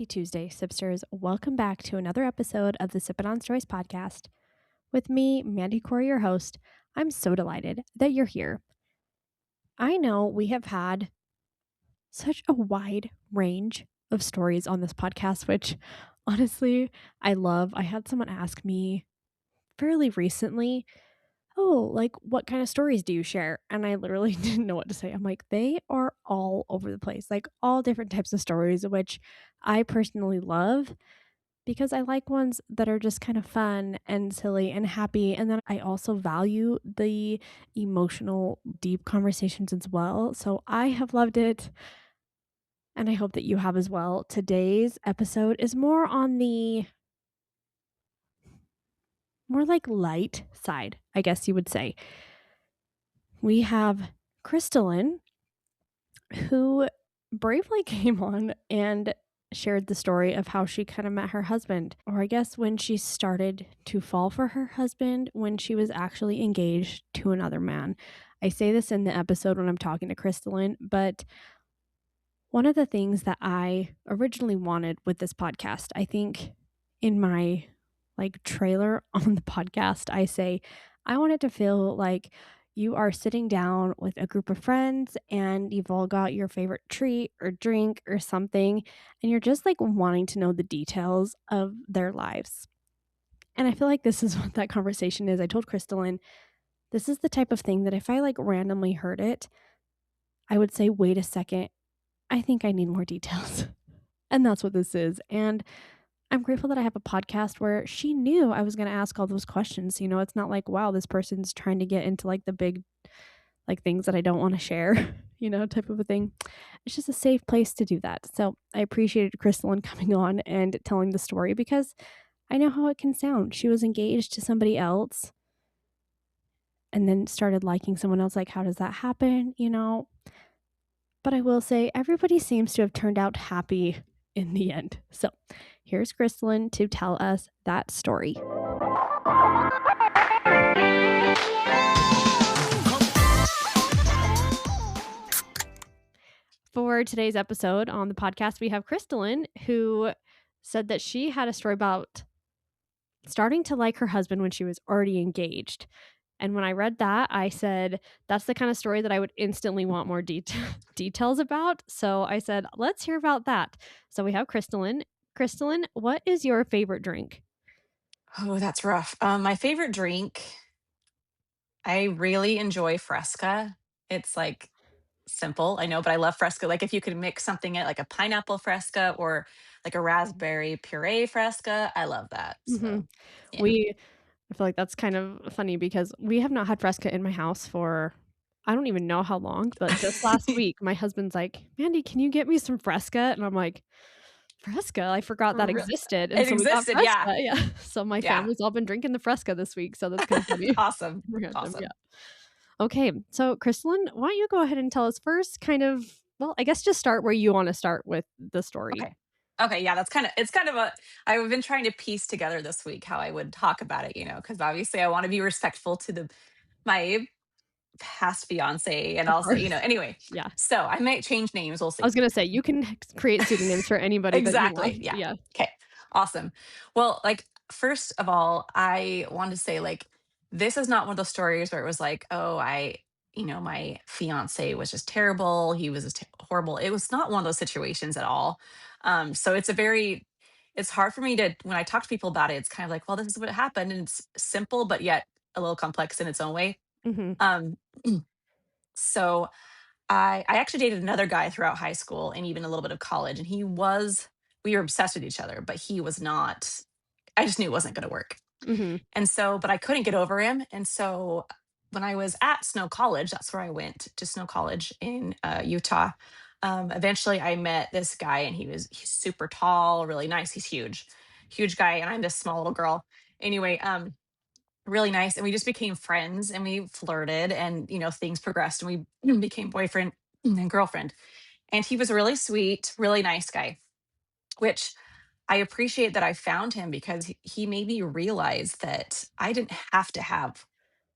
Happy Tuesday, Sipsters. Welcome back to another episode of the Sippin' on Stories podcast. With me, Mandy Corey, your host. I'm so delighted that you're here. I know we have had such a wide range of stories on this podcast, which honestly, I love. I had someone ask me fairly recently, oh, like, what kind of stories do you share? And I literally didn't know what to say. I'm like, they are all over the place, like all different types of stories, which I personally love because I like ones that are just kind of fun and silly and happy. And then I also value the emotional, deep conversations as well. So I have loved it. And I hope that you have as well. Today's episode is more on the more like light side, I guess you would say. We have Kristalyn, who bravely came on and shared the story of how she kind of met her husband, or I guess when she started to fall for her husband when she was actually engaged to another man. I say this in the episode when I'm talking to Kristalyn, but one of the things that I originally wanted with this podcast, I think in my like trailer on the podcast, I say I want it to feel like you are sitting down with a group of friends and you've all got your favorite treat or drink or something, and you're just like wanting to know the details of their lives. And I feel like this is what that conversation is. I told Crystalline, this is the type of thing that if I like randomly heard it, I would say, wait a second, I think I need more details. And that's what this is. And I'm grateful that I have a podcast where she knew I was going to ask all those questions. You know, it's not like, wow, this person's trying to get into like the big, like things that I don't want to share, type of a thing. It's just a safe place to do that. So I appreciated Crystalline coming on and telling the story because I know how it can sound. She was engaged to somebody else and then started liking someone else. Like, how does that happen? But I will say everybody seems to have turned out happy in the end. So here's Kristalyn to tell us that story. For today's episode on the podcast, we have Kristalyn, who said that she had a story about starting to like her husband when she was already engaged. And when I read that, I said, that's the kind of story that I would instantly want more details about. So I said, let's hear about that. So we have Kristalyn. Kristalyn, what is your favorite drink? Oh, that's rough. My favorite drink, I really enjoy Fresca. It's like simple, I know, but I love Fresca. Like if you could mix something in like a pineapple Fresca or like a raspberry puree Fresca, I love that. hmm So, yeah. I feel like that's kind of funny because we have not had Fresca in my house for I don't even know how long, but just last week, my husband's like, Mandy, can you get me some Fresca? And I'm like, Fresca? I forgot that Re- existed. And It so we got existed. Fresca. Yeah. Yeah. So my Yeah. family's all been drinking the Fresca this week. So that's kind of funny. Awesome. Random. Yeah. Awesome. Okay. So, Crystalline, why don't you go ahead and tell us first, kind of, well, I guess just start where you want to start with the story. Okay. Okay. Yeah. It's kind of I've been trying to piece together this week how I would talk about it, because obviously I want to be respectful to my past fiance and Of also, course. anyway. Yeah. So I might change names. We'll I see. was going to say, you can create pseudonyms for anybody that you Exactly. want. Yeah. Yeah. Okay. Awesome. Well, like first of all, I want to say like this is not one of those stories where it was like, oh, my fiance was just terrible. He was just horrible. It was not one of those situations at all. So it's hard for me to when I talk to people about it. It's kind of like, well, this is what happened, and it's simple, but yet a little complex in its own way. hmm Um, so I actually dated another guy throughout high school and even a little bit of college, and we were obsessed with each other, but he was not. I just knew it wasn't going to work, hmm and so, but I couldn't get over him, and so when I was at Snow College, that's where I went to Snow College in Utah. Eventually, I met this guy, and he's super tall, really nice. He's huge, huge guy, and I'm this small little girl. Anyway, really nice, and we just became friends and we flirted, and things progressed and we became boyfriend and girlfriend, and he was really sweet, really nice guy, which I appreciate that I found him because he made me realize that I didn't have to have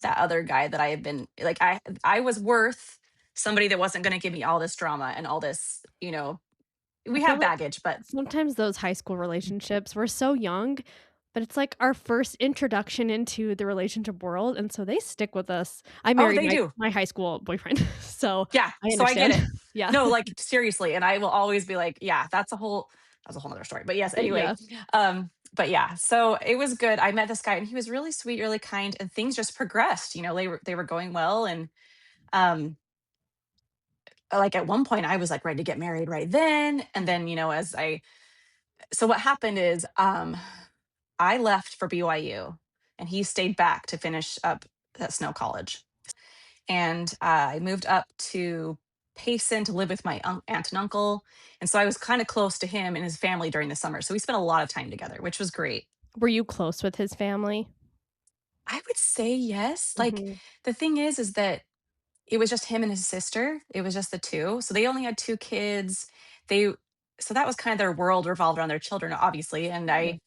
that other guy that I had been like I was worth somebody that wasn't going to give me all this drama and all this I We feel have like baggage, but sometimes those high school relationships, we're so young, but it's like our first introduction into the relationship world, and so they stick with us. I oh, married they do. my high school boyfriend, so Yeah, I so I get understand. it. Yeah. No, like, seriously, and I will always be like, yeah, that's a whole other story, but yes, anyway, Yeah. but yeah, so it was good. I met this guy, and he was really sweet, really kind, and things just progressed, they were going well, and, um, like, at one point, I was, like, ready to get married right then, and then, as I so what happened is, I left for BYU, and he stayed back to finish up at Snow College. And I moved up to Payson to live with my aunt and uncle. And so I was kind of close to him and his family during the summer. So we spent a lot of time together, which was great. Were you close with his family? I would say yes. Like Mhm. the thing is that it was just him and his sister. It was just the two. So they only had two kids. They so that was kind of their world revolved around their children, obviously. And Yeah.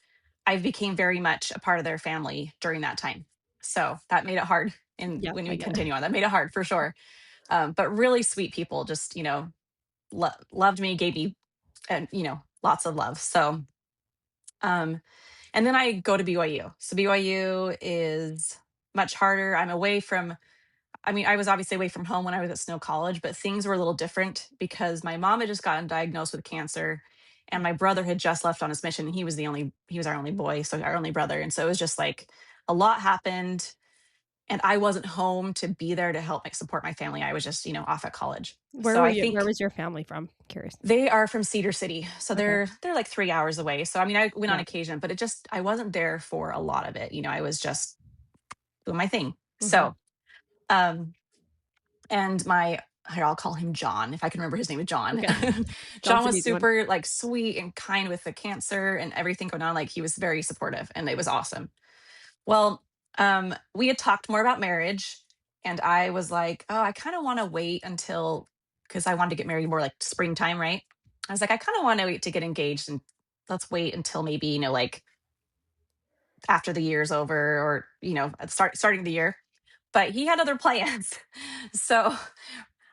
I became very much a part of their family during that time. So that made it hard. And Yeah, when I we get it. continue on, that made it hard for sure. But really sweet people, just loved me, gave me, and lots of love. So, um, and then I go to BYU. So BYU is much harder. I'm away from. I mean, I was obviously away from home when I was at Snow College, but things were a little different because my mom had just gotten diagnosed with cancer, and my brother had just left on his mission. And he was our only boy, so our only brother, and so it was just like a lot happened, and I wasn't home to be there to help support my family. I was just off at college. So I Where think was your family from? Curious. they are from Cedar City, so Okay. they're like 3 hours away. So I mean, I went on Yeah. occasion, but I wasn't there for a lot of it. I was just doing my thing. Mhm. So, um, and my here, I'll call him John if I can remember his name is John. Okay. John John's an was easy one. super like sweet and kind with the cancer and everything going on. Like he was very supportive, and it was awesome. Well, we had talked more about marriage, and I was like, "Oh, I kind of want to wait until because I wanted to get married more like springtime, right?" I was like, "I kind of want to wait to get engaged, and let's wait until maybe like after the year's over, or at starting the year." But he had other plans, so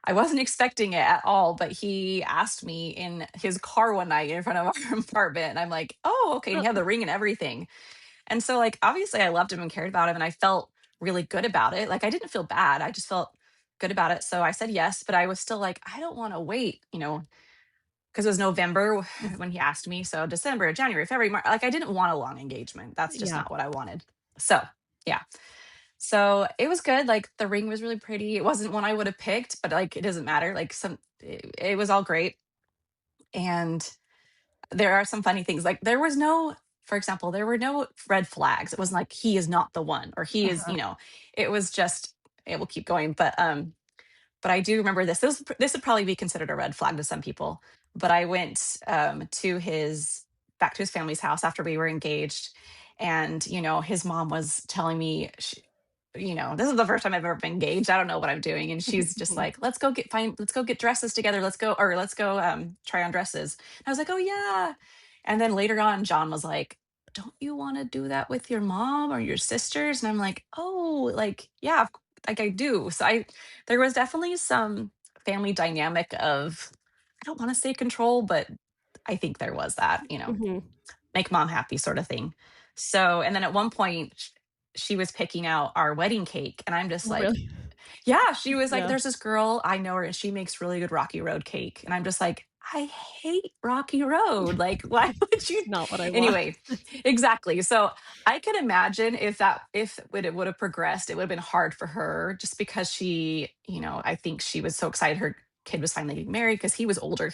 I wasn't expecting it at all. But he asked me in his car one night in front of our apartment, and I'm like, "Oh, okay." And he had the ring and everything. And so, like, obviously, I loved him and cared about him, and I felt really good about it. Like, I didn't feel bad. I just felt good about it. So I said yes, but I was still like, I don't want to wait, because it was November when he asked me. So December, January, February, March, like, I didn't want a long engagement. That's just Yeah. not what I wanted. So, yeah. So it was good. Like, the ring was really pretty. It wasn't one I would have picked, but like, it doesn't matter. Like, it was all great. And there are some funny things. Like there was no, for example, there were no red flags. It wasn't like he is not the one or he is, Uh-huh. it was just it will keep going. But I do remember this. This would probably be considered a red flag to some people. But I went to his back to his family's house after we were engaged, and his mom was telling me, this is the first time I've ever been engaged. I don't know what I'm doing, and she's just like, let's go get dresses together. Let's go try on dresses." And I was like, "Oh yeah," and then later on, John was like, "Don't you want to do that with your mom or your sisters?" And I'm like, "Oh, like yeah, like I do." So I there was definitely some family dynamic of, I don't want to say control, but I think there was that, Mhm. make mom happy sort of thing. So, and then at one point, she was picking out our wedding cake, and I'm just Oh, like, really? yeah, she was like, Yeah. "There's this girl, I know her, and she makes really good Rocky Road cake." And I'm just like, "I hate Rocky Road. Like, why would you?" Not what I want. Anyway, exactly. So I can imagine if it would have progressed, it would have been hard for her just because I think she was so excited her kid was finally getting married because he was older.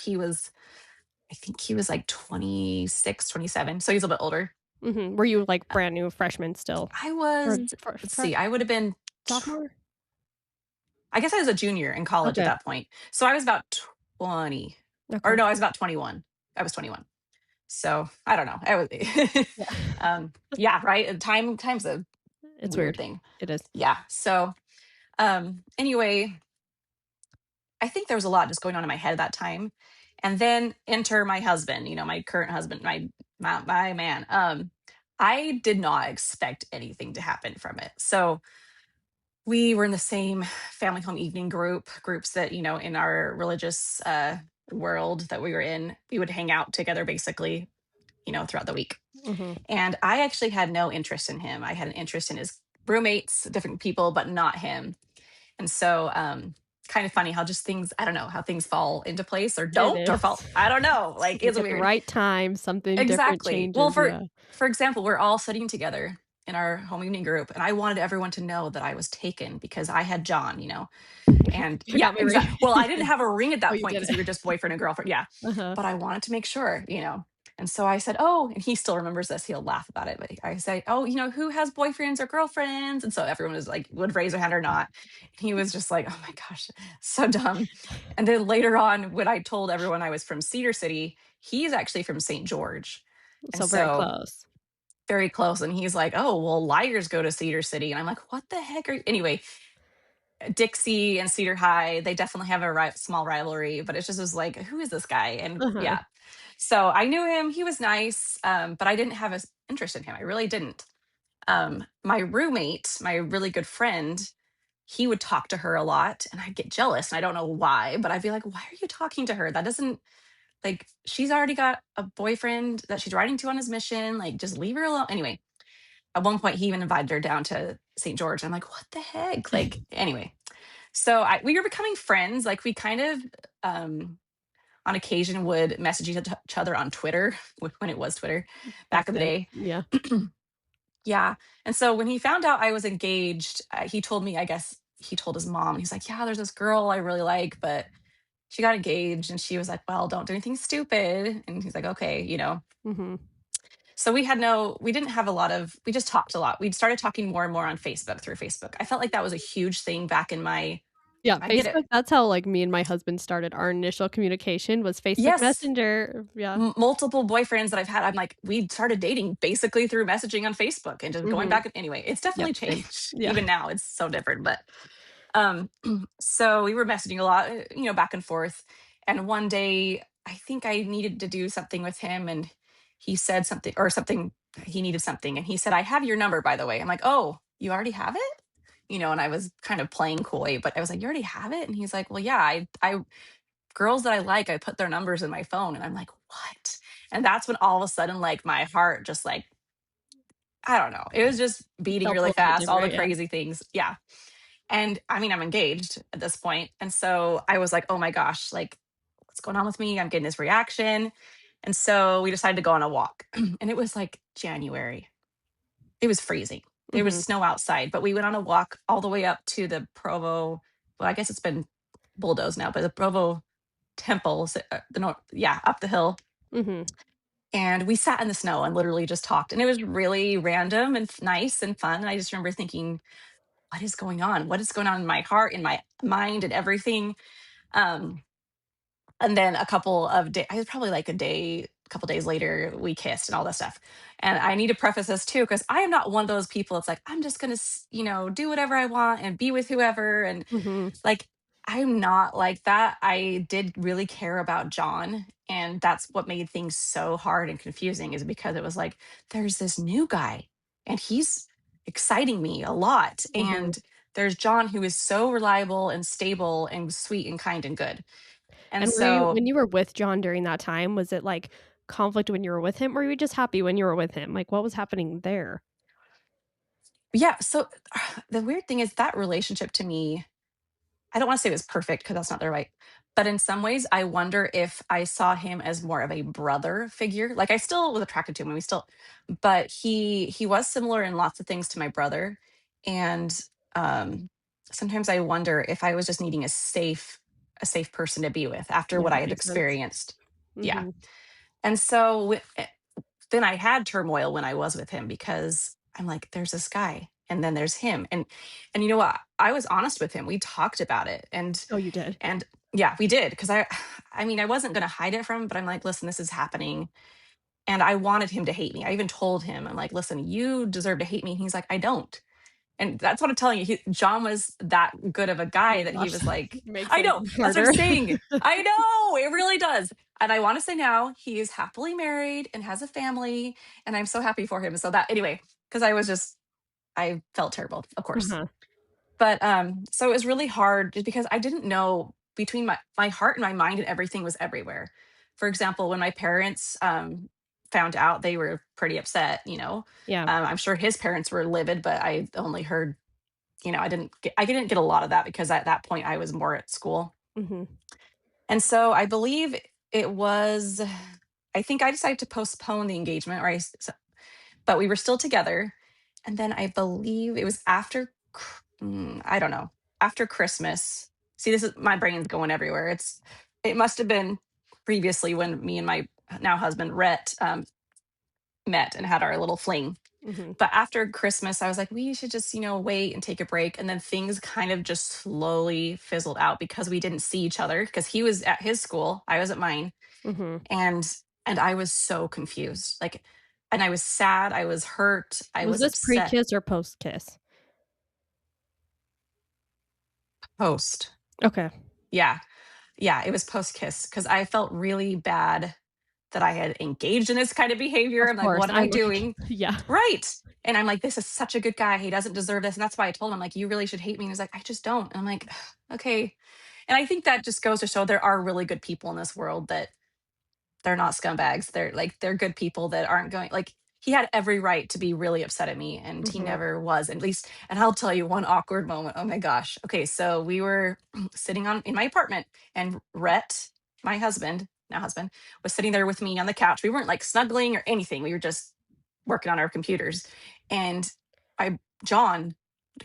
I think he was like 26, 27. So he's a little bit older. Mhm. Were you, like, brand new freshman still? I was, Or fr let's fresh see, I would have been sophomore? I guess I was a junior in college at Okay. that point. So I was about 20, or Okay. no, I was about 21. I was 21. So I don't know. I was, Yeah. yeah, right. And time's a It's weird weird. thing. It is. Yeah. So, anyway, I think there was a lot just going on in my head at that time. And then enter my husband, my current husband, my man. I did not expect anything to happen from it. So we were in the same family home evening groups that in our religious world that we were in, we would hang out together basically, throughout the week. Mhm. And I actually had no interest in him. I had an interest in his roommates, different people, but not him. And so, kind of funny how just things, I don't know, how things fall into place or It don't or is. fall. I don't know. It's Like like it's at the weird. right time, something different Exactly. Well, changes, for yeah. for example, we're all sitting together in our home evening group, and I wanted everyone to know that I was taken because I had John. And I yeah, got my ring. exactly. Well, I didn't have a ring at Oh, that you point did because it. we were just boyfriend and girlfriend. Yeah. Uh-huh. But I wanted to make sure. And so I said, "Oh," and he still remembers this. He'll laugh about it. But I say, "Oh, who has boyfriends or girlfriends?" And so everyone was like, would raise their hand or not. And he was just like, "Oh my gosh, so dumb." And then later on, when I told everyone I was from Cedar City, he's actually from St. George. And So very so close. very close. And he's like, "Oh, well, liars go to Cedar City." And I'm like, "What the heck are you?" Anyway, Dixie and Cedar High, they definitely have a small rivalry, but it just was like, who is this guy? And Uh-huh. yeah, so I knew him. He was nice, but I didn't have an interest in him. I really didn't. My roommate, my really good friend, he would talk to her a lot, and I'd get jealous, and I don't know why, but I'd be like, "Why are you talking to her? That doesn't like she's already got a boyfriend that she's riding to on his mission. Like, just leave her alone." Anyway, at one point, he even invited her down to St. George. I'm like, "What the heck?" Like, anyway, so we were becoming friends. Like we kind of, on occasion, would message each other on Twitter when it was Twitter back Back in the then. day. Yeah. Yeah. And so when he found out I was engaged, he told me, I guess he told his mom, he's like, "Yeah, there's this girl I really like, but she got engaged." And she was like, "Well, don't do anything stupid." And he's like, "Okay." Mhm. So we didn't have a lot of, we just talked a lot. We started talking more and more on Facebook through Facebook. I felt like that was a huge thing back in Yeah, I get it. Facebook, that's how, like, me and my husband started our initial communication was Facebook Yes. Messenger. Yeah. Multiple boyfriends that I've had, I'm like, we started dating basically through messaging on Facebook and just going Mhm. back. Anyway, it's Yep, definitely same. changed. Yeah. Even now, it's so different. But um, so we were messaging a lot, back and forth. And one day, I think I needed to do something with him, and he said something or something. He needed something, and he said, "I have your number, by the way." I'm like, "Oh, you already have it?" And I was kind of playing coy, but I was like, "You already have it?" And he's like, "Well, yeah, I girls that I like, I put their numbers in my phone." And I'm like, "What?" And that's when all of a sudden, like, my heart just like, I don't know. It was just beating Felt a really little bit fast, all the different, yeah. crazy things. Yeah. And I mean, I'm engaged at this point. And so I was like, "Oh my gosh, like, what's going on with me? I'm getting this reaction." And so we decided to go on a walk. And it was like January. It was freezing. There was Mhm. snow outside, but we went on a walk all the way up to the Provo. Well, I guess it's been bulldozed now, but the Provo temples, the north, yeah, up the hill. Mhm. And we sat in the snow and literally just talked. And it was really random and nice and fun. And I just remember thinking, what is going on? What is going on in my heart, in my mind, and everything? Um, and then a couple of days, I was probably like a couple days later, we kissed and all that stuff. And I need to preface this too, because I am not one of those people. It's like, I'm just going to, do whatever I want and be with whoever. And Mhm. like, I'm not like that. I did really care about John, and that's what made things so hard and confusing is because it was like, there's this new guy, and he's exciting me a lot. Mhm. And there's John, who is so reliable and stable and sweet and kind and good. And And were you so, when you were with John during that time, was it, like, conflict when you were with him, or were you just happy when you were with him? Like, what was happening there? yeah. So the weird thing is that relationship to me, I don't want to say it was perfect because that's not the right. But in some ways, I wonder if I saw him as more of a brother figure. Like I still was attracted to him, and we still, but he was similar in lots of things to my brother. And um, sometimes I wonder if I was just needing a safe person to be with after Yeah, what I that had makes sense. experienced. Yeah, Mhm. and so then I had turmoil when I was with him because I'm like, there's this guy, and then there's him, and you know what? I was honest with him. We talked about it, Oh, you did? and yeah, we did because I mean, I wasn't going to hide it from him, but I'm like, listen, this is happening, and I wanted him to hate me. I even told him, I'm like, listen, you deserve to hate me. And he's like, I don't. And that's what I'm telling you. John was that good of a Oh guy my that he gosh, was like, makes I it know. even That's what I'm harder. saying. I know. It really does. And I want to say now he is happily married and has a family. And I'm so happy for him. So that, anyway, because I felt terrible, of course. Uh-huh. But so it was really hard just because I didn't know. between my heart and my mind and everything was everywhere. For example, when my parents found out, they were pretty upset, you know. Yeah. I'm sure his parents were livid, but I only heard, you know, I didn't get a lot of that because at that point I was more at school. Mhm. And so I believe it was, I think I decided to postpone the engagement, or but we were still together. And then I believe it was after, I don't know, after Christmas. See, this is my brain's going everywhere. It must have been previously when me and my now husband Rhett met and had our little fling. Mhm. But after Christmas, I was like, we should just, you know, wait and take a break. And then things kind of just slowly fizzled out because we didn't see each other because he was at his school, I was at mine, Mhm. and I was so confused. Like, and I was sad, I was hurt, I Was was this upset. pre-kiss or post-kiss? Post. Okay. Yeah. Yeah, it was post kiss because I felt really bad that I had engaged in this kind of behavior. Of I'm like, course, what am I I would doing? yeah. Right. And I'm like, this is such a good guy. He doesn't deserve this. And that's why I told him, like, you really should hate me. And he's like, I just don't. And I'm like, okay. And I think that just goes to show there are really good people in this world that they're not scumbags. They're good people that aren't going, like, he had every right to be really upset at me and he Mhm. never was, at least. And I'll tell you one awkward moment. Oh my gosh. Okay, so we were sitting on in my apartment, and Rhett, my husband, now husband, was sitting there with me on the couch. We weren't like snuggling or anything. We were just working on our computers. And I John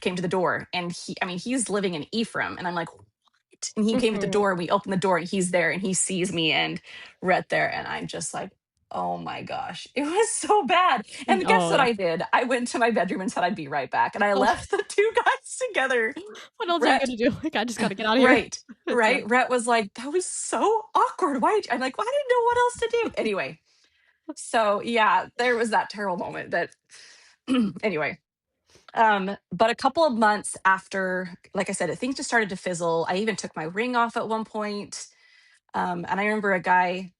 came to the door, and he's living in Ephraim, and I'm like, and he came at the Mhm. door, and we opened the door, and he's there, and he sees me and Rhett there, and I'm just like, oh my gosh, it was so bad. And guess Oh, what yeah. I did? I went to my bedroom and said I'd be right back, and I Oh, left the two guys together. what else are you Rhett, gonna do? Like, I just gotta get out of here. right, It's right. Rhett was like, that was so awkward. I'm like, well, I didn't know what else to do. Anyway, so yeah, there was that terrible moment that, anyway. But a couple of months after, like I said, things just started to fizzle. I even took my ring off at one point. And I remember a guy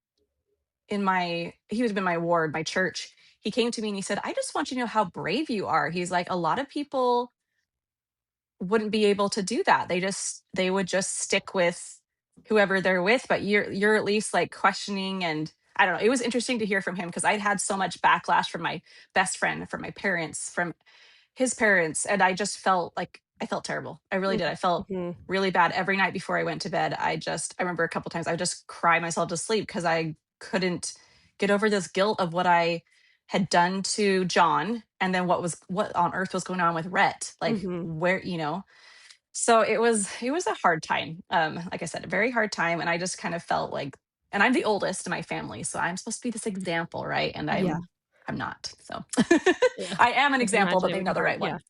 he was in my ward, my church. He came to me and he said, I just want you to know how brave you are. He's like, a lot of people wouldn't be able to do that. They would just stick with whoever they're with, but you're at least like questioning. And I don't know. It was interesting to hear from him because I'd had so much backlash from my best friend, from my parents, from his parents, and I felt terrible. I really did. I felt Mhm. really bad every night before I went to bed. I remember a couple times I would just cry myself to sleep because I couldn't get over this guilt of what I had done to John, and then what on earth was going on with Rhett. Like, Mhm. where, you know. So it was a hard time. Like I said, a very hard time, and I just kind of felt like, and I'm the oldest in my family, so I'm supposed to be this example, right? And Yeah. I'm not. So Yeah. I am an I can example, imagine but it maybe would be not the hard. right Yeah. one.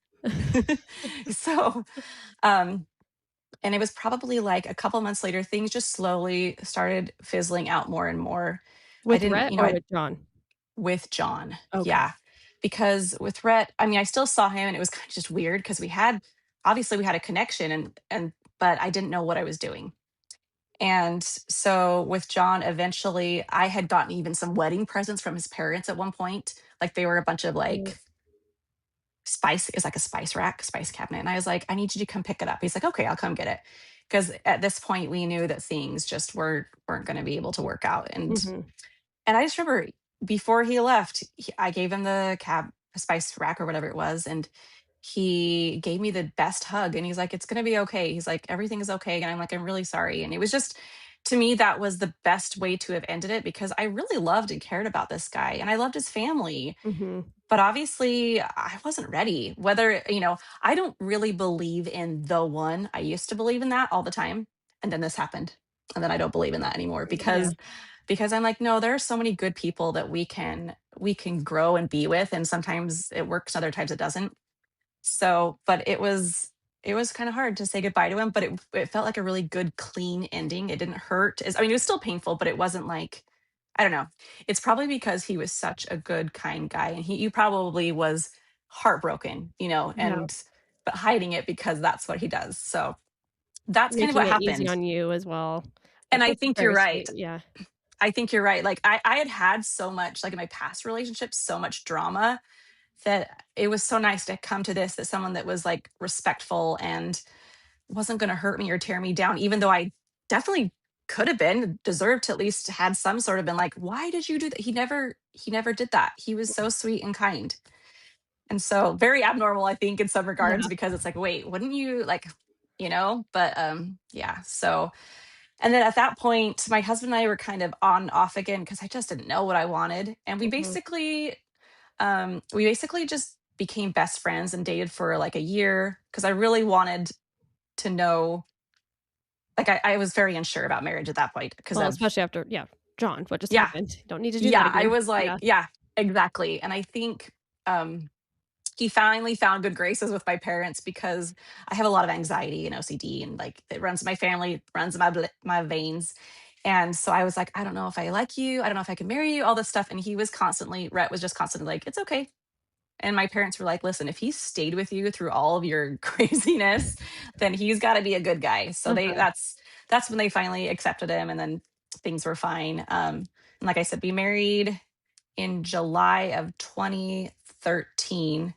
So, um, and it was probably like a couple months later, things just slowly started fizzling out more and more. I With didn't, Rhett you know, or I with John? with John, Okay. yeah, because with Rhett, I still saw him, and it was kind of just weird because we had a connection, and but I didn't know what I was doing. And so with John, eventually, I had gotten even some wedding presents from his parents at one point. Like they were a bunch of Mm. like spice is like a spice rack, spice cabinet. And I was like, I need you to come pick it up. He's like, okay, I'll come get it. Because at this point we knew that things just weren't going to be able to work out. Mhm. And I just remember before he left, I gave him the spice rack or whatever it was, and he gave me the best hug. And he's like, "It's gonna be okay." He's like, "Everything is okay." And I'm like, "I'm really sorry." And it was just, to me, that was the best way to have ended it because I really loved and cared about this guy, and I loved his family. Mhm. But obviously, I wasn't ready. Whether, I don't really believe in the one. I used to believe in that all the time. And then this happened. And then I don't believe in that anymore Yeah. because I'm like, no, there are so many good people that we can grow and be with. And sometimes it works, other times it doesn't. So, but it was kind of hard to say goodbye to him, but it felt like a really good, clean ending. It didn't hurt. It was still painful, but it wasn't like, I don't know. It's probably because he was such a good, kind guy, and he probably was heartbroken, Yeah. and but hiding it because that's what he does. So that's kind of Making what it easy happened. on you as well. And I That's think you're very right. sweet. Yeah. I think you're right. Like I had so much, like in my past relationships, so much drama that it was so nice to come to this, that someone that was like respectful and wasn't going to hurt me or tear me down, even though I definitely could have been deserved to at least had some sort of been like, why did you do that? He never did that. He was so sweet and kind. And so very abnormal, I think, in some regards, Yeah. because it's like, wait, wouldn't you like, but yeah. So and then at that point, my husband and I were kind of on and off again because I just didn't know what I wanted. And Mhm. we basically just became best friends and dated for like a year because I really wanted to know, like I was very unsure about marriage at that point because Well, of, especially after yeah, John, what just yeah, happened. Don't need to do that yeah, I again. was like, Yeah. yeah, exactly. And I think he finally found good graces with my parents because I have a lot of anxiety and OCD, and like it runs in my family, it runs in my veins. And so I was like, I don't know if I like you. I don't know if I can marry you, all this stuff. And Rhett was just constantly like, it's okay. And my parents were like, listen, if he stayed with you through all of your craziness, then he's got to be a good guy. So Uh-huh. that's when they finally accepted him, and then things were fine. And like I said, we married in July of 2013.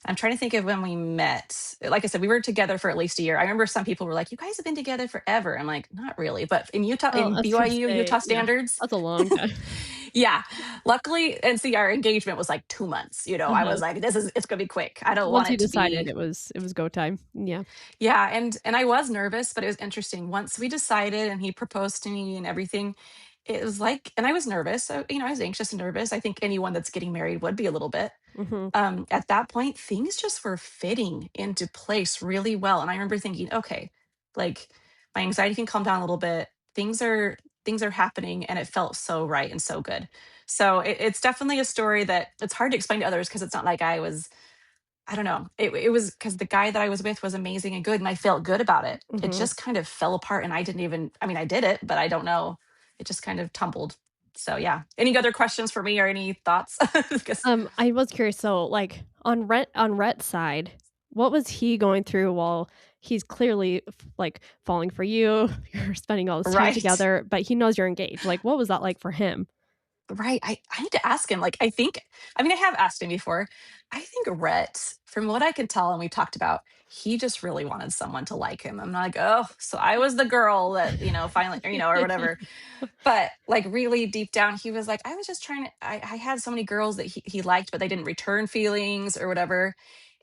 I'm trying to think of when we met. Like I said, we were together for at least a year. I remember some people were like, "You guys have been together forever." I'm like, "Not really," but Oh, I in was gonna BYU, say, Utah yeah, standards, that's a long time. yeah. Luckily, and see, our engagement was like 2 months. I Uh-huh. was like, it's gonna be quick. I don't want Once you it to decided be. it was go time. Yeah. Yeah, and I was nervous, but it was interesting. Once we decided and he proposed to me and everything, it was like, and I was nervous. So, I was anxious and nervous. I think anyone that's getting married would be a little bit. Mhm. At that point, things just were fitting into place really well. And I remember thinking, okay, like my anxiety can calm down a little bit. Things are happening, and it felt so right and so good. So it's definitely a story that it's hard to explain to others because it's not like I don't know. It was because the guy that I was with was amazing and good, and I felt good about it. It Mhm. just kind of fell apart, and I didn't even. I mean, I did it, but I don't know. It just kind of tumbled. So yeah. Any other questions for me or any thoughts? 'Cause- I was curious, so, like, on Rhett's side, what was he going through while he's clearly like, falling for you, you're spending all this time right. together, but he knows you're engaged, like, what was that like for him? Right. I need to ask him. Like, I mean, I have asked him before. I think Rhett, from what I could tell and we talked about, he just really wanted someone to like him. I'm like, oh, so I was the girl that, finally, or whatever. But like really deep down, he was like, I was just trying to, I had so many girls that he liked, but they didn't return feelings or whatever.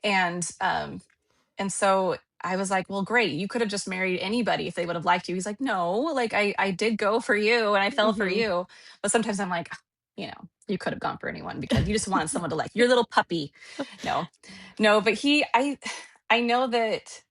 And so I was like, well, great. You could have just married anybody if they would have liked you. He's like, no, like I did go for you and I fell for Mhm. you. But sometimes I'm like, you could have gone for anyone because you just wanted someone to like your little puppy. No, no, but I know that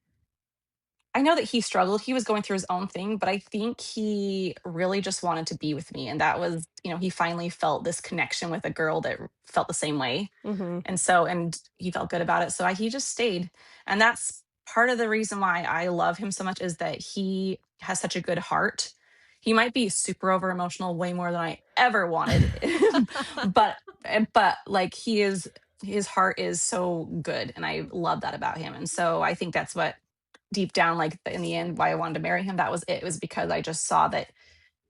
I know that he struggled. He was going through his own thing, but I think he really just wanted to be with me. And that was, he finally felt this connection with a girl that felt the same way. Mhm. And he felt good about it. So he just stayed. And that's part of the reason why I love him so much is that he has such a good heart. He might be super over emotional, way more than I ever wanted. but like his heart is so good. And I love that about him. And so I think that's what deep down, like in the end, why I wanted to marry him. That was it. It was because I just saw that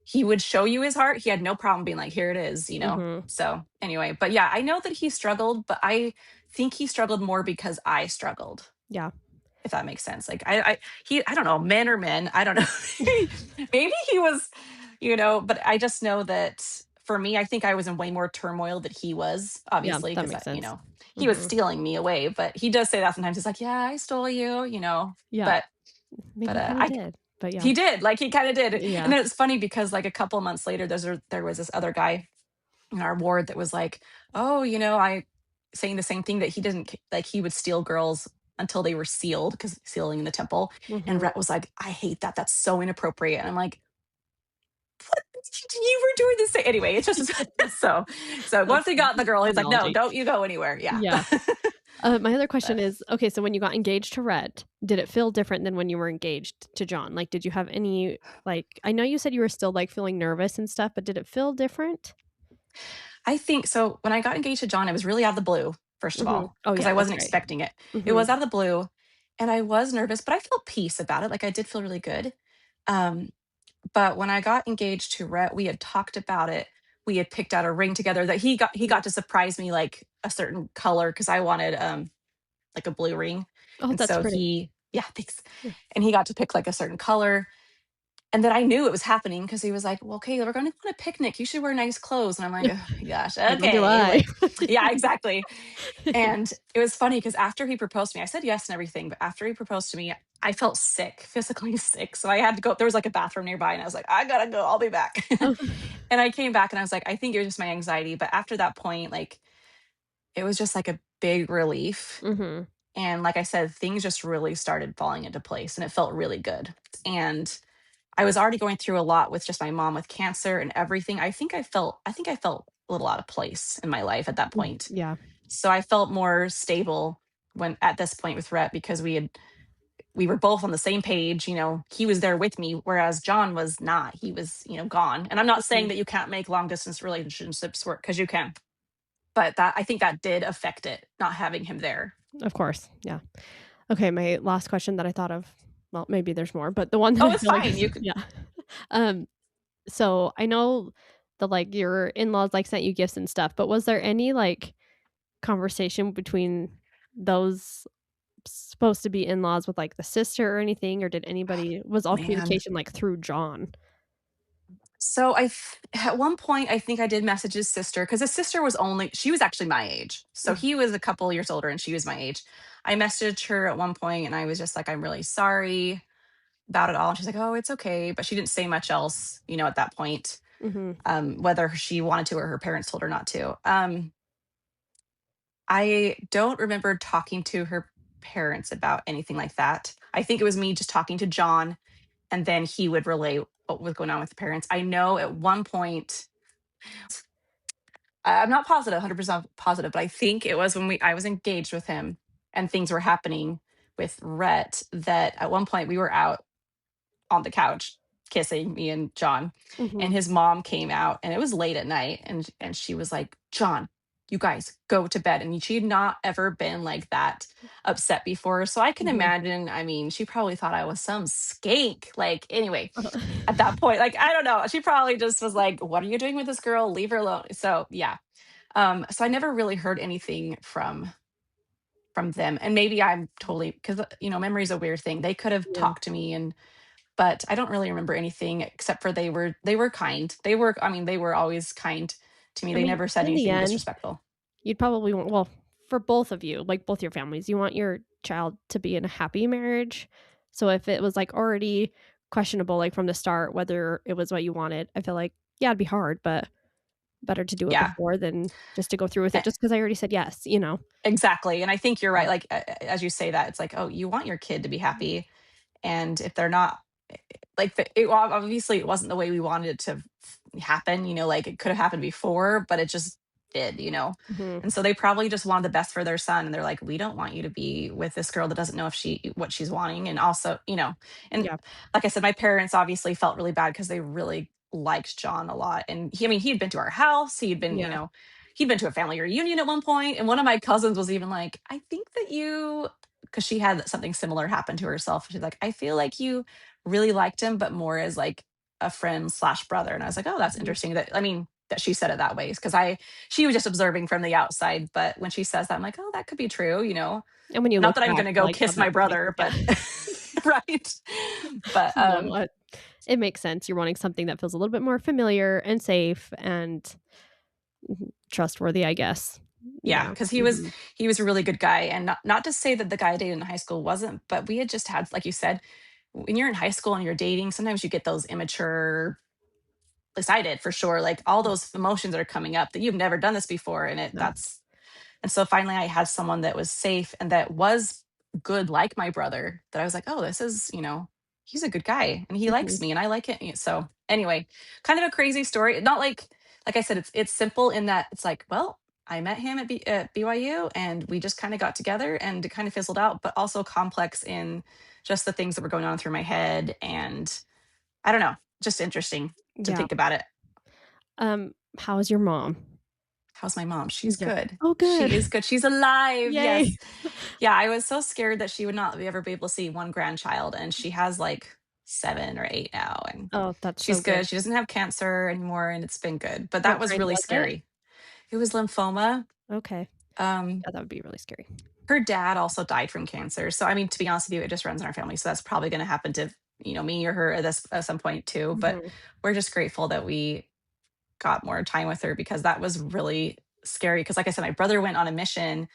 he would show you his heart. He had no problem being like, here it is. Mhm. So anyway, but yeah, I know that he struggled, but I think he struggled more because I struggled, Yeah. if that makes sense. Like I don't know, men are men. I don't know. Maybe he was, but I just know that for me, I think I was in way more turmoil than he was, Yeah, obviously, that because makes sense. he was Mhm. stealing me away, but he does say that sometimes. He's like, yeah, I stole Yeah, but, maybe he kinda I, did, but yeah. he did, like, he kinda did. And Yeah. then it's funny because, like, a couple months later, there was this other guy in our ward that was like, "Oh, I," saying the same thing that he didn't like, he would steal girls until they were sealed because sealing in the temple, and Mhm. Rhett was like, "I hate that, that's so inappropriate," and I'm like, "What? You were doing the same." Anyway, it's just so That's once he got the girl, he's like, "No, analogy. don't you go anywhere." Yeah. Yeah. My other But question is, okay, so when you got engaged to Rhett, did it feel different than when you were engaged to John? Like, did you have any like I know you said you were still, like, feeling nervous and stuff, but did it feel different? I think so. When I got engaged to John, it was really out of the blue, first of Mhm. all, Oh, because yeah, I that's wasn't right. expecting it. It Mhm. was out of the blue, and I was nervous, but I felt peace about it. Like I did feel really good. Um, but when I got engaged to Rhett, we had talked about it. We had picked out a ring together that he got to surprise me like a certain color because I wanted like a blue ring. Oh, And that's so pretty. yeah, thanks. Yeah. And he got to pick like a certain color. And then I knew it was happening because he was like, "Well, okay, we're going to go on a picnic. You should wear nice clothes." And I'm like, "Oh my gosh, Like, when do okay." I? Like, yeah, exactly. And it was funny because after he proposed to me, I said yes and everything, but after he proposed to me, I felt sick, physically sick. So I had to go. There was like a bathroom nearby, and I was like, "I gotta go. I'll be back." Oh. And I came back, and I was like, "I think it was just my anxiety." But after that point, like it was just like a big relief. Mhm. And like I said, things just really started falling into place, and it felt really good. And I was already going through a lot with just my mom with cancer and everything. I think I felt a little out of place in my life at that Mhm. point. Yeah. So I felt more stable when at this point with Rhett because we were both on the same page, he was there with me whereas John was not. He was, gone. And I'm not saying Mhm. that you can't make long distance relationships work because you can. But that I think that did affect it not having him there. Of course, yeah. Okay, my last question that I thought of, well, maybe there's more, but the one that Oh, I it's feel like fine. is You could yeah. Um, so I know that, like, your in-laws, like, sent you gifts and stuff, but was there any, like, conversation between those supposed to be in-laws with, like, the sister or anything, or did anybody was all man. communication, like, through John? So at one point I think I did message his sister because his sister she was actually my age. So Mhm, he was a couple years older and she was my age. I messaged her at one point and I was just like, I'm really sorry about it all. And she's like, oh, it's okay. But she didn't say much else, at that point, mhm, whether she wanted to or her parents told her not to. I don't remember talking to her parents about anything like that. I think it was me just talking to John and then he would relay what was going on with the parents. I know at one point I'm not positive, 100% positive, but I think it was when I was engaged with him and things were happening with Rhett that at one point we were out on the couch kissing, me and John, and mhm, his mom came out and it was late at night and she was like, "John, you guys go to bed." And she had not ever been like that upset before. So I can mhm. imagine, I mean, she probably thought I was some skank. Like anyway, Uh-huh. at that point, like I don't know, she probably just was like, "What are you doing with this girl? Leave her alone." So yeah, so I never really heard anything from them. And maybe I'm totally because memory is a weird thing. They could have Yeah. talked to me but I don't really remember anything except for they were kind. They were always kind to me. I They mean, never said in the anything end, disrespectful. you'd probably want well, for both of you, like, both your families, you want your child to be in a happy marriage. So if it was, like, already questionable, like, from the start whether it was what you wanted, I feel like, yeah, it'd be hard, but better to do it Yeah. before than just to go through with E it just because I already said yes, you know? exactly, and I think you're right, Yeah. like, as you say that, it's like, oh, you want your kid to be happy, and if they're not like, obviously, it wasn't the way we wanted it to happen, like, it could have happened before, but it just did. Mhm. And so they probably just wanted the best for their son, and they're like, "We don't want you to be with this girl that doesn't know if she what she's wanting," and also, and Yeah. like I said, my parents obviously felt really bad because they really liked John a lot, and he had been to our house, Yeah. he'd been to a family reunion at one point, and one of my cousins was even like, "I think that you," because she had something similar happen to herself. She's like, "I feel like you really liked him, but more as like a friend slash brother." And I was like, "Oh, that's Mhm. interesting." That she said it that way because she was just observing from the outside. But when she says that, I'm like, "Oh, that could be true." And when you Not look that I'm back, going to you're go like, "Oh, kiss my that makes brother, yeah. but right. But No, it makes sense. You're wanting something that feels a little bit more familiar and safe and trustworthy, I guess. yeah, Yeah. because he was Mhm. he was a really good guy, and not to say that the guy I dated in high school wasn't, but we had just had, like you said, when you're in high school and you're dating, sometimes you get those immature. At least I did for sure. Like all those emotions that are coming up that you've never done this before, and Yeah. that's and so finally I had someone that was safe and that was good like my brother that I was like, "Oh, this is, he's a good guy and he Mhm. likes me and I like it." So, anyway, kind of a crazy story. Not like I said, it's simple in that it's like, well, I met him at BYU and we just kind of got together and it kind of fizzled out, but also complex in just the things that were going on through my head and I don't know, just interesting to Yeah. think about it. How is your mom? How's my mom? She's Yeah. good. Oh, good. She is good. She's alive. Yay. Yes. Yeah, I was so scared that she would not ever be able to see one grandchild, and she has like 7 or 8 now, and Oh, that's so she's good. good. She doesn't have cancer anymore, and it's been good. But that What was kind really was it? scary. It was lymphoma. Okay. Um, Yeah, that would be really scary. her dad also died from cancer. So, I mean, to be honest with you, it just runs in our family. So that's probably going to happen to me or her at some point too. But Mhm. we're just grateful that we got more time with her because that was really scary. Because, like I said, my brother went on a mission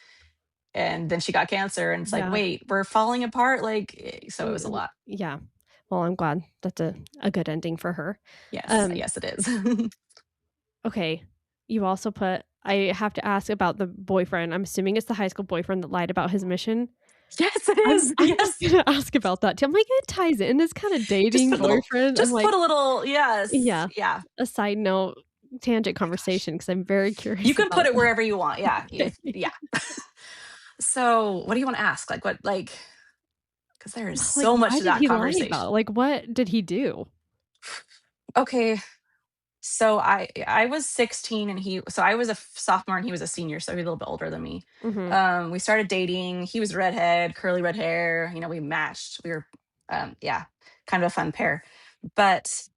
and then she got cancer, and it's like, Yeah. wait, we're falling apart. Like, so it was a Mm, lot. yeah. Well, I'm glad that's a good ending for her. Yes, Um, yes, it is. okay. You also put I have to ask about the boyfriend. I'm assuming it's the high school boyfriend that lied about his mission. Yes, it I'm is. I'm just Yes, gonna ask about that too. I'm like, it ties in. It's kinda dating, boyfriend. I'm just like, put a little. Yes, yeah. yeah. A side note, tangent Oh my gosh, conversation because 'cause I'm very you curious can about put it that. wherever you want. Yeah, Okay. yeah. So, what do you want to ask? Like, what, like, because there is Well, like, so much why to did that he lie about? conversation. Like, what did he do? Okay, so I was 16 and I was a sophomore and he was a senior, so he's a little bit older than me. Mhm. We started dating. He was redhead, curly red hair. We matched. We were, yeah, kind of a fun pair. But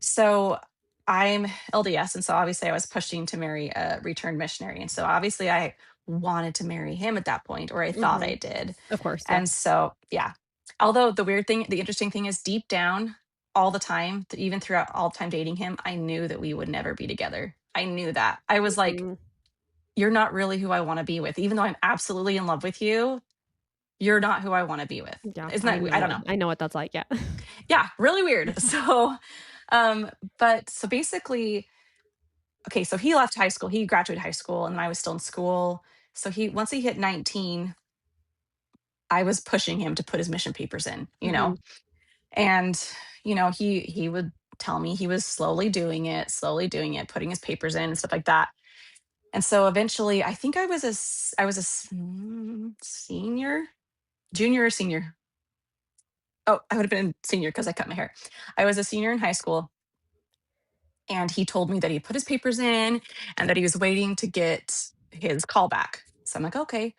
so I'm LDS, and so obviously I was pushing to marry a returned missionary, and so obviously I wanted to marry him at that point, or I thought I Mhm. did. Of course, yeah. And so, yeah. Although the interesting thing is, deep down, all the time, even throughout all the time dating him, I knew that we would never be together. I knew that. I was like, Mhm. "You're not really who I want to be with, even though I'm absolutely in love with you. You're not who I want to be with." Yeah, Isn't that? I don't know. I know what that's like, yeah. Yeah, really weird. So, but basically, okay, so he left high school. He graduated high school, and I was still in school. So once he hit 19, I was pushing him to put his mission papers in. Mhm. And he would tell me he was slowly doing it, putting his papers in and stuff like that. And so eventually, I think I was senior, junior or senior. Oh, I would have been senior because I cut my hair. I was a senior in high school, and he told me that he put his papers in and that he was waiting to get his call back. So I'm like, okay.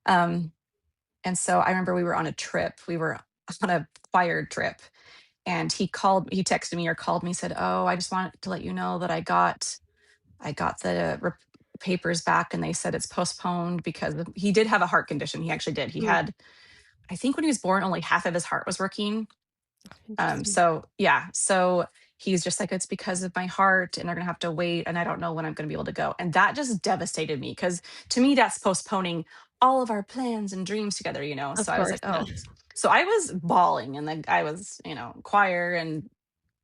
Um, and so I remember we were on a trip. We were on a choir trip, and he texted me or called me, said, "Oh, I just wanted to let you know that I got the papers back, and they said it's postponed because he did have a heart condition." He actually did. He Mm, had, I think, when he was born, only half of his heart was working. interesting. So yeah, so he's just like, "It's because of my heart, and they're gonna have to wait, and I don't know when I'm gonna be able to go." And that just devastated me because, to me, that's postponing all of our plans and dreams together. Of So I was course, like, yeah. oh. So I was bawling, and then I was, choir and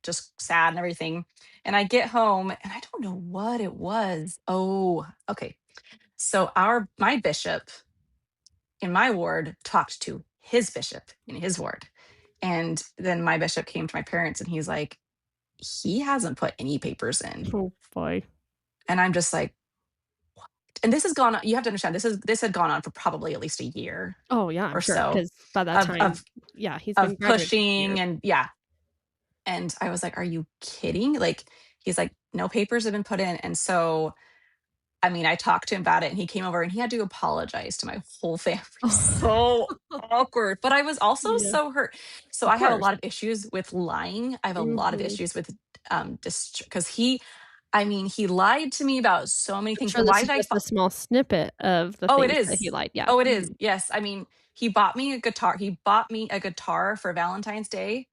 just sad and everything. And I get home and I don't know what it was. Oh, okay. So my bishop in my ward talked to his bishop in his ward. And then my bishop came to my parents and he's like, he hasn't put any papers in. Oh, boy. And I'm just like, and this has gone on, you have to understand, this had gone on for probably at least a year Oh, yeah, I'm or sure so because by that of time of yeah, he's been of graduated for pushing, years. and yeah. And I was like, are you kidding? Like, he's like, no papers have been put in. And so, I mean, I talked to him about it, and he came over and he had to apologize to my whole family. So awkward. But I was also Yeah, so hurt. So of I have a course. lot of issues with lying. I have a lot of Mhm. issues with because I mean, he lied to me about so many I'm things. sure But this why is did I just a small snippet of the Oh, it things that he is. lied yeah. Oh, it is. Mhm. Yes. I mean, he bought me a guitar. He bought me a guitar for Valentine's Day,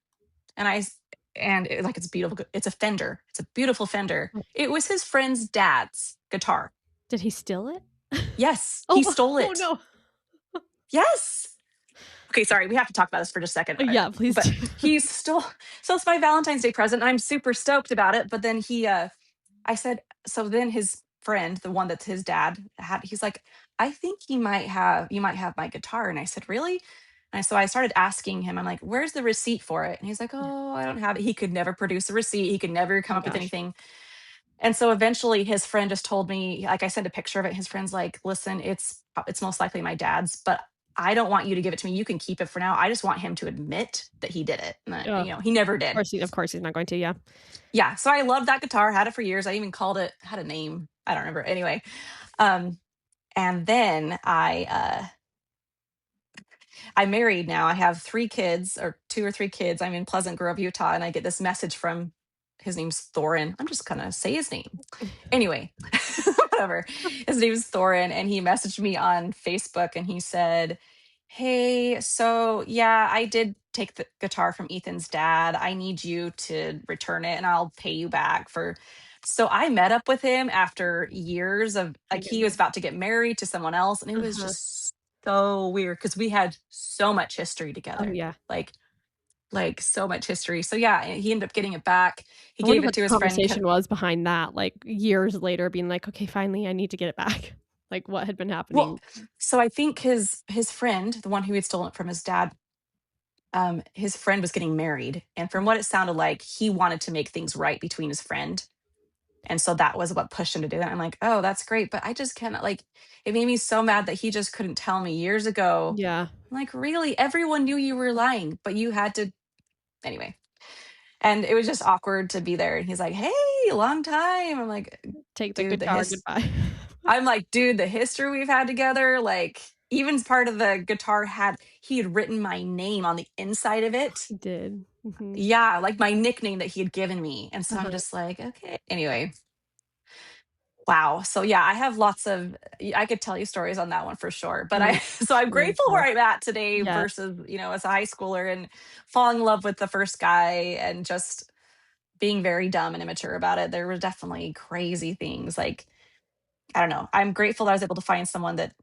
and like, it's beautiful. It's a Fender. It's a beautiful Fender. Oh, It was his friend's dad's guitar. did he steal it? Yes, he Oh, stole oh, it. no. Yes. Okay, sorry, we have to talk about this for just a second. Yeah, please But do. he stole so it's my Valentine's Day present, and I'm super stoked about it, but then I said, so then his friend, the one that's his dad had, he's like, "I think you might have my guitar." And I said, "Really?" And so I started asking him, I'm like, "Where's the receipt for it?" And he's like, "Oh, I don't have it." He could never produce a receipt. He could never come Oh up with gosh. anything. And so eventually his friend just told me, like, I sent a picture of it. His friend's like, "Listen, it's most likely my dad's, but I don't want you to give it to me. You can keep it for now. I just want him to admit that he did it." And he never did. Of course he's not going to, yeah. Yeah. So I loved that guitar, had it for years. I even called it, had a name. I don't remember. Anyway. Um, and then I'm married now. I have 3 kids, or 2 or 3 kids. I'm in Pleasant Grove, Utah, and I get this message from, his name's Thorin. I'm just gonna say his name. Anyway, whatever. His name's Thorin, and he messaged me on Facebook, and he said, "Hey, so yeah, I did. take the guitar from Ethan's dad. I need you to return it and I'll pay you back for. So I met up with him after years of My like he was goodness. about to get married to someone else. And it was Uh-huh. just so weird because we had so much history Oh, together. yeah. Like, so much history. So yeah, he ended up getting it back. He I wonder gave it what to the his friend. conversation was behind that, like, years later being like, "Okay, finally, I need to get it back." Like, what had been Well, happening. so I think his friend, the one who had stolen it from his dad, his friend was getting married, and from what it sounded like, he wanted to make things right between his friend, and so that was what pushed him to do that. I'm like, oh, that's great, but I just cannot. Like, it made me so mad that he just couldn't tell me years ago. Yeah. I'm like, really, everyone knew you were lying, but you had to anyway. And it was just awkward to be there. And he's like, hey, long time. I'm like, Take the dude, guitar, goodbye. the history we've had together, like, even part of the guitar he had written my name on the inside of it. He did. Mhm. Yeah, like my nickname that he had given me. And so I'm Uh-huh. just like, okay. Anyway, wow. So yeah, I have I could tell you stories on that one for sure. But I'm so I'm sure as grateful where well. I'm at today Yes. versus, as a high schooler and falling in love with the first guy and just being very dumb and immature about it. There were definitely crazy things. Like, I don't know. I'm grateful that I was able to find someone that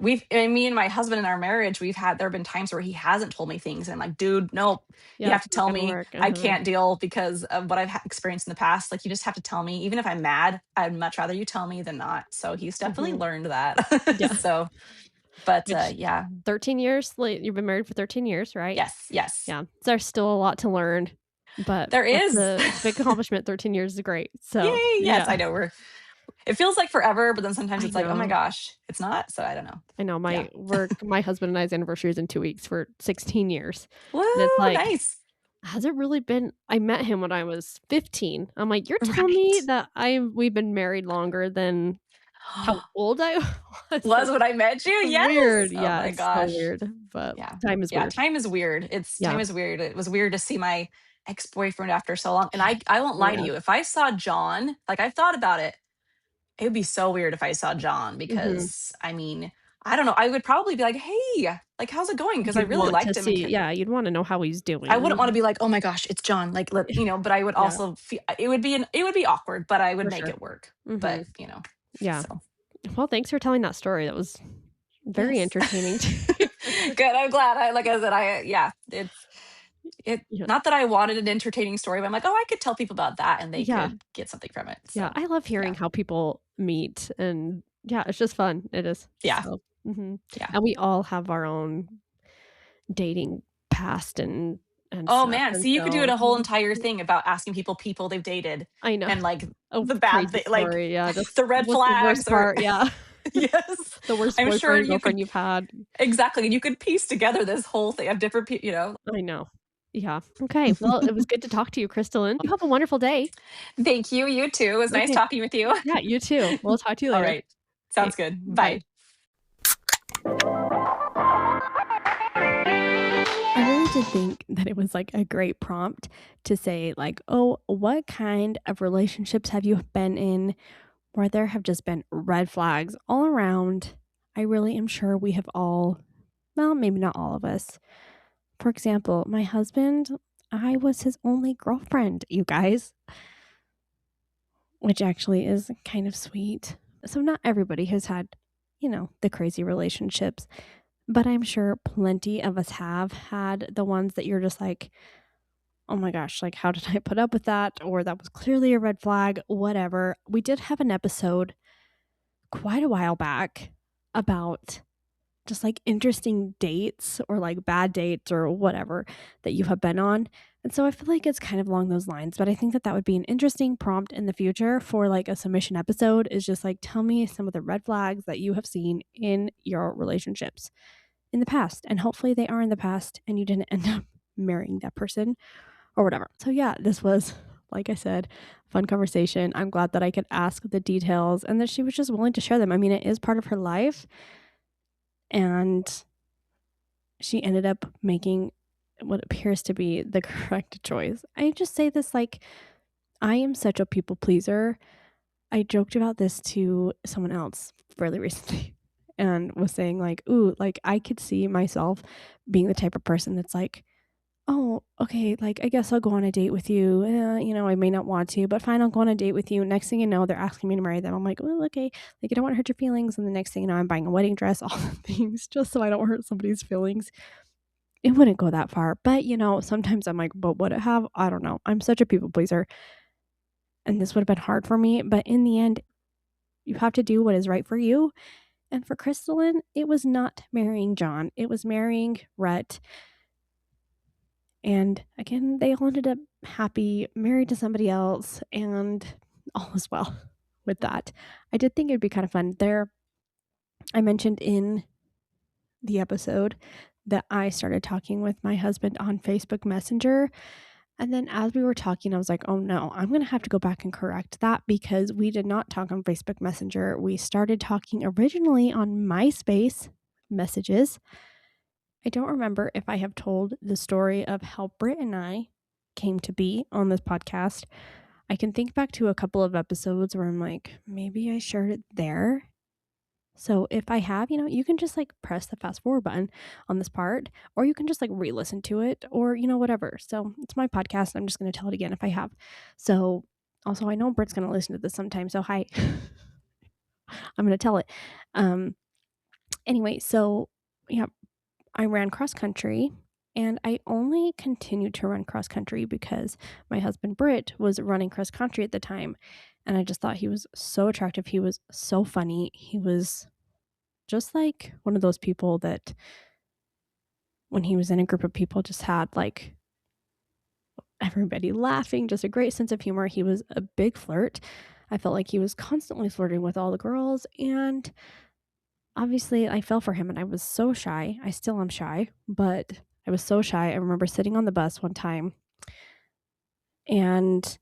me and my husband in our marriage, there have been times where he hasn't told me things. And I'm like, dude, nope, you Yeah, have it's to not tell gonna me. work. I Uh-huh. can't deal because of what I've experienced in the past. Like, you just have to tell me. Even if I'm mad, I'd much rather you tell me than not. So he's definitely Mhm. learned that. Yeah. So, but Which yeah, 13 years, like, you've been married for 13 years, right? yes, yes. Yeah. There's still a lot to learn, but There that's is. a big accomplishment. 13 years is great. So, Yay. Yes, yeah. I know. It feels like forever, but then sometimes I it's like, oh my know. gosh, it's not. So I don't know. I know Yeah. my husband and I's anniversary is in 2 weeks for 16 years. And it's Woo, like, nice. has it really been I met him when I was 15. I'm like, "You're telling me Right. that we've been married longer than how old I was?" Was Like, when I met you? it's Yes. weird. Oh Yeah, my it's so gosh. weird, but Yeah. time is Yeah, weird. time is weird. Yeah. Time is weird. It was weird to see my ex-boyfriend after so long, and I won't lie to Yeah. you, if I saw John, like, I've thought about it, it would be so weird if I saw John Mhm. because, I mean, I don't know, I would probably be like, "Hey, like, how's it going?" Because I You'd really want to liked him and see yeah, you'd wanna know how he's I wouldn't wanna doing. be like, "Oh my gosh, it's John," like, but I would Yeah, also feel it would be awkward, but I would for make sure. it work. But, Mhm. Yeah. so, Well, thanks for telling that story. That was very yes. entertaining to Good, I'm glad. Like I said, yeah, it Yeah. not that I wanted an entertaining story, but I'm like, "Oh, I could tell people about that and they Yeah. could get something from it." Yeah, So, I love hearing yeah. how people meet and yeah, it's just fun. It is. Yeah. So, mhm. Yeah. And we all have our own dating past and Oh, stuff, man, and see, you could do it so a whole entire thing about asking people they've dated I know. and, like, A the bad crazy thing, like, story, yeah, just the red what's the worst flags or part? Yeah. yes. The worst I'm sure boyfriend, you could girlfriend you've had. exactly, and you could piece together this whole thing of different people. I know. Yeah. Okay, well, it was good to talk to you, Kristalyn. You have a wonderful day. Thank you, you too. It was nice Okay. talking with you. Yeah, you too. We'll talk to you later. Alright. Okay. Sounds good. Bye. Bye. I really did think that it was, like, a great prompt to say, like, "Oh, what kind of relationships have you been in where there have just been red flags all around?" I really am sure we have all well, maybe not all of us. For example, my husband, I was his only girlfriend, you guys, which actually is kind of sweet. So not everybody has had, the crazy relationships, but I'm sure plenty of us have had the ones that you're just like, "Oh my gosh, like, how did I put up with that?" Or "That was clearly a red flag," whatever. We did have an episode quite a while back about just, like, interesting dates or, like, bad dates or whatever that you have been on, and so I feel like it's kind of along those lines, but I think that that would be an interesting prompt in the future for, like, a submission episode is just, like, tell me some of the red flags that you have seen in your relationships in the past, and hopefully they are in the past and you didn't end up marrying that person or whatever. So yeah, this was, like I said, fun conversation. I'm glad that I could ask the details and that she was just willing to share them. I mean, it is part of her life, and she ended up making what appears to be the correct choice. I just say this like I am such a people pleaser. I joked about this to someone else fairly recently and was saying like, "Ooh, like I could see myself being the type of person that's like oh, okay, like, I guess I'll go on a date with you. I may not want to, but fine, I'll go on a date with you. Next thing you know, they're asking me to marry them. I'm like, well, okay, like, I don't want to hurt your feelings. And the next thing you know, I'm buying a wedding dress, all the things, just so I don't hurt somebody's feelings. It wouldn't go that far. But, sometimes I'm like, but would it have? I don't know. I'm such a people pleaser. And this would have been hard for me. But in the end, you have to do what is right for you. And for Kristalyn, it was not marrying John, it was marrying Rhett. And again, they all ended up happy, married to somebody else, and all is well with that. I did think it'd be kind of fun. I mentioned in the episode that I started talking with my husband on Facebook Messenger. And then as we were talking, I was like, oh no, I'm going to have to go back and correct that because we did not talk on Facebook Messenger. We started talking originally on MySpace messages. I don't remember if I have told the story of how Britt and I came to be on this podcast. I can think back to a couple of episodes where I'm like, maybe I shared it there. So if I have, you can just like press the fast forward button on this part, or you can just like re listen to it, or, whatever. So it's my podcast. I'm just going to tell it again if I have. So also, I know Britt's going to listen to this sometime. So hi, I'm going to tell it. Um, anyway, so yeah, I ran cross country, and I only continued to run cross country because my husband Britt was running cross country at the time. And I just thought he was so attractive. He was so funny. He was just like one of those people that when he was in a group of people just had like everybody laughing, just a great sense of humor. He was a big flirt. I felt like he was constantly flirting with all the girls, and obviously I fell for him, and I was so shy. I still am shy, but I was so shy. I remember sitting on the bus one time, and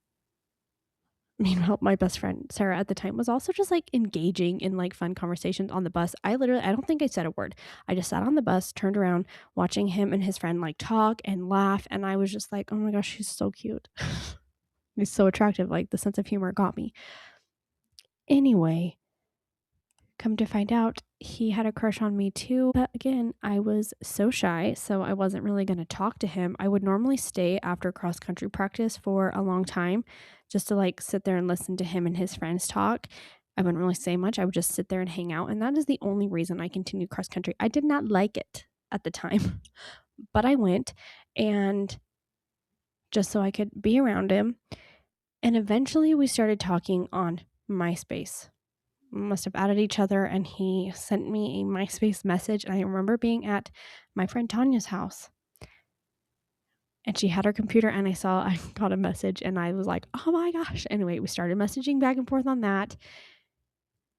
meanwhile, my best friend Sarah at the time was also just like engaging in like fun conversations on the bus. I don't think I said a word. I just sat on the bus, turned around, watching him and his friend like talk and laugh. And I was just like, oh my gosh, he's so cute. He's so attractive. Like the sense of humor got me. Anyway, come to find out, he had a crush on me too. But again, I was so shy, so I wasn't really going to talk to him. I would normally stay after cross country practice for a long time just to like sit there and listen to him and his friends talk. I wouldn't really say much. I would just sit there and hang out. And that is the only reason I continued cross country. I did not like it at the time, but I went, and just so I could be around him. And eventually we started talking on MySpace. Must have added each other, and he sent me a MySpace message. And I remember being at my friend Tanya's house, and she had her computer, and I got a message, and I was like, oh my gosh. Anyway, we started messaging back and forth on that.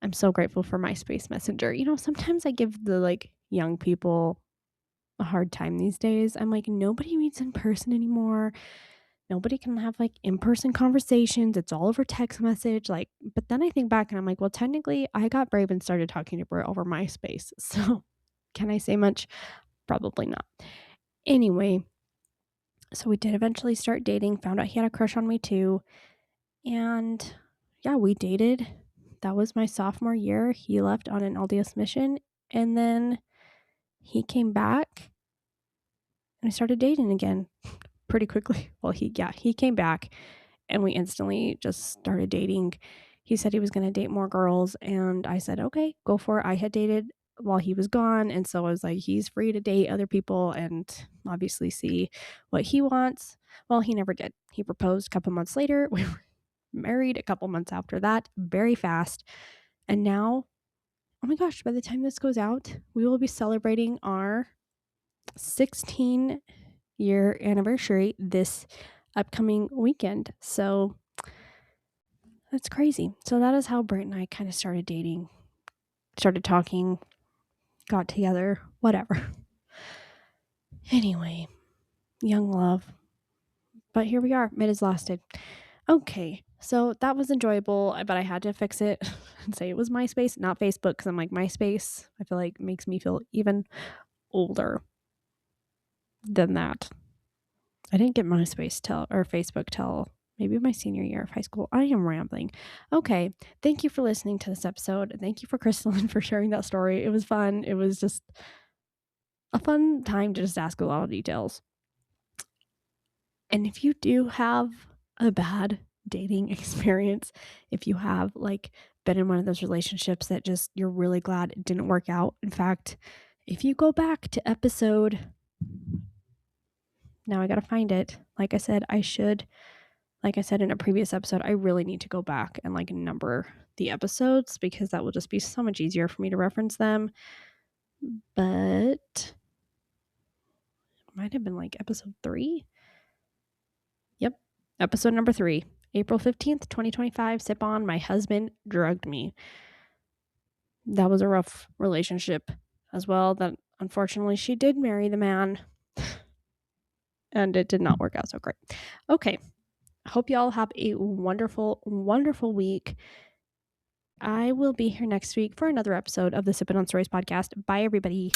I'm so grateful for MySpace Messenger. Sometimes I give the like young people a hard time these days. I'm like, nobody meets in person anymore. Nobody can have like in-person conversations. It's all over text message. Like, but then I think back and I'm like, well, technically I got brave and started talking to Bert over MySpace. So can I say much? Probably not. Anyway, so we did eventually start dating, found out he had a crush on me too. And yeah, we dated. That was my sophomore year. He left on an LDS mission, and then he came back and we started dating again pretty quickly. Well, he came back, and we instantly just started dating. He said he was going to date more girls, and I said, okay, go for it. I had dated while he was gone, and so I was like, he's free to date other people and obviously see what he wants. Well, he never did. He proposed a couple months later. We were married a couple months after that, very fast. And now, oh my gosh, by the time this goes out, we will be celebrating our 16-year anniversary this upcoming weekend. So that's crazy. So that is how Britt and I kind of started dating, started talking, got together, whatever. Anyway, young love. But here we are. It has lasted. Okay, so that was enjoyable, but I had to fix it and say it was MySpace, not Facebook, because I'm like, MySpace, I feel like makes me feel even older than that. I didn't get MySpace or Facebook till maybe my senior year of high school. I am rambling. Okay, thank you for listening to this episode. Thank you for Kristalyn for sharing that story. It was fun. It was just a fun time to just ask a lot of details. And if you do have a bad dating experience, if you have like been in one of those relationships that just you're really glad it didn't work out. In fact, if you go back to episode, now I got to find it. Like I said in a previous episode, I really need to go back and like number the episodes because that will just be so much easier for me to reference them. But it might have been like episode 3. Yep. Episode number 3, April 15th, 2025. Sip on, my husband drugged me. That was a rough relationship as well. That unfortunately she did marry the man and it did not work out so great. Okay. Hope y'all have a wonderful, wonderful week. I will be here next week for another episode of the Sippin' on Stories podcast. Bye, everybody.